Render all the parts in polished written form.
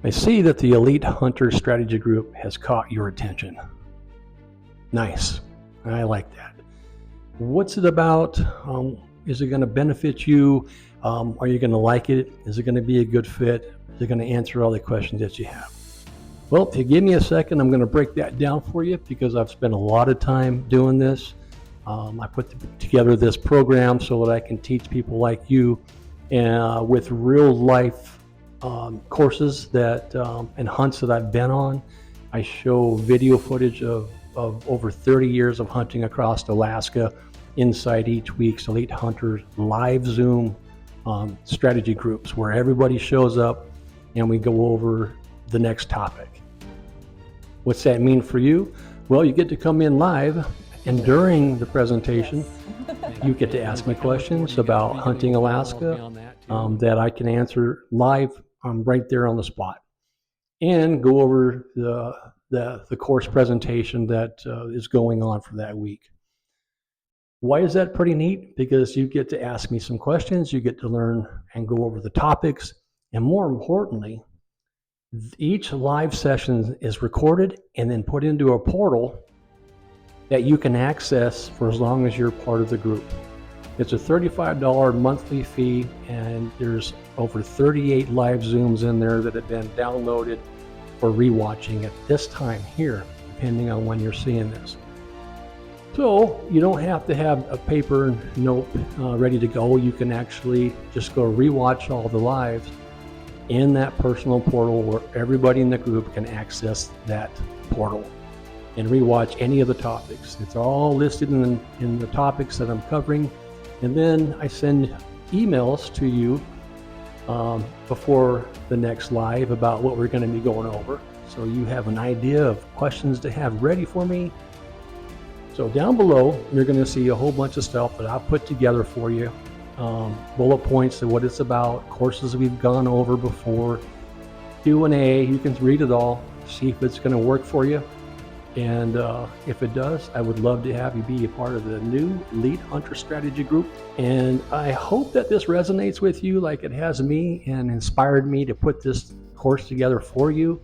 I see that the Elite Hunter Strategy Group has caught your attention. Nice. I like that. What's it about? Is it going to benefit you? Are you going to like it? Is it going to be a good fit? Is it going to answer all the questions that you have? Well, if you give me a second, I'm going to break that down for you because I've spent a lot of time doing this. I put together this program so that I can teach people like you with real life courses that and hunts that I've been on. I show video footage of over 30 years of hunting across Alaska inside each week's Elite Hunters live Zoom strategy groups where everybody shows up and we go over the next topic. What's that mean for you? Well, you get to come in live, and during the presentation, you get to ask me questions about hunting Alaska that I can answer live right there on the spot, and go over the course presentation that is going on for that week. Why is that pretty neat? Because you get to ask me some questions, you get to learn and go over the topics, and more importantly, each live session is recorded and then put into a portal that you can access for as long as you're part of the group. It's a $35 monthly fee, and there's over 38 live Zooms in there that have been downloaded for rewatching at this time here, depending on when you're seeing this. So you don't have to have a paper note ready to go. You can actually just go rewatch all the lives in that personal portal where everybody in the group can access that portal and rewatch any of the topics. It's all listed in the topics that I'm covering. And then I send emails to you before the next live about what we're going to be going over. So you have an idea of questions to have ready for me. So down below, you're going to see a whole bunch of stuff that I've put together for you. Bullet points of what it's about, courses we've gone over before, Q&A. You can read it all, see if it's going to work for you. And if it does, I would love to have you be a part of the new Elite Hunter Strategy Group. And I hope that this resonates with you like it has me and inspired me to put this course together for you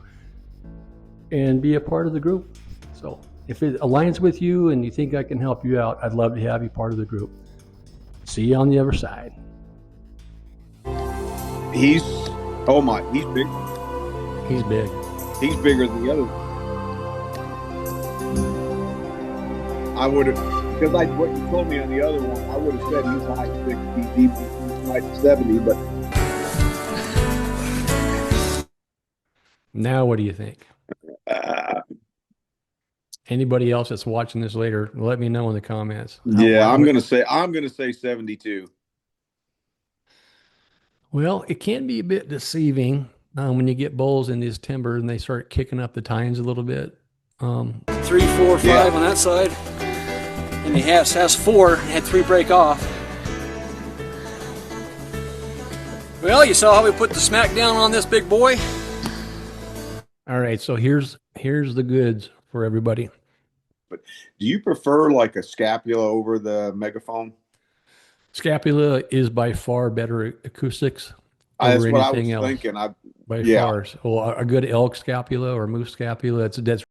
and be a part of the group. So if it aligns with you and you think I can help you out, I'd love to have you part of the group. See you on the other side. He's big. He's big. He's bigger than the other. I would have, because what you told me on the other one, I would have said he's height 60, he's height 70, but. Now what do you think? Anybody else that's watching this later, let me know in the comments. Yeah, I'm gonna say 72. Well, it can be a bit deceiving when you get bulls in these timbers and they start kicking up the tines a little bit. 3, 4, 5 on that side, and he has 4. Had 3 break off. Well, you saw how we put the smack down on this big boy. All right, so here's the goods for everybody. But do you prefer like a scapula over the megaphone? Scapula is by far better acoustics That's over what I was anything else. thinking. By far. Well, a good elk scapula or moose scapula, that's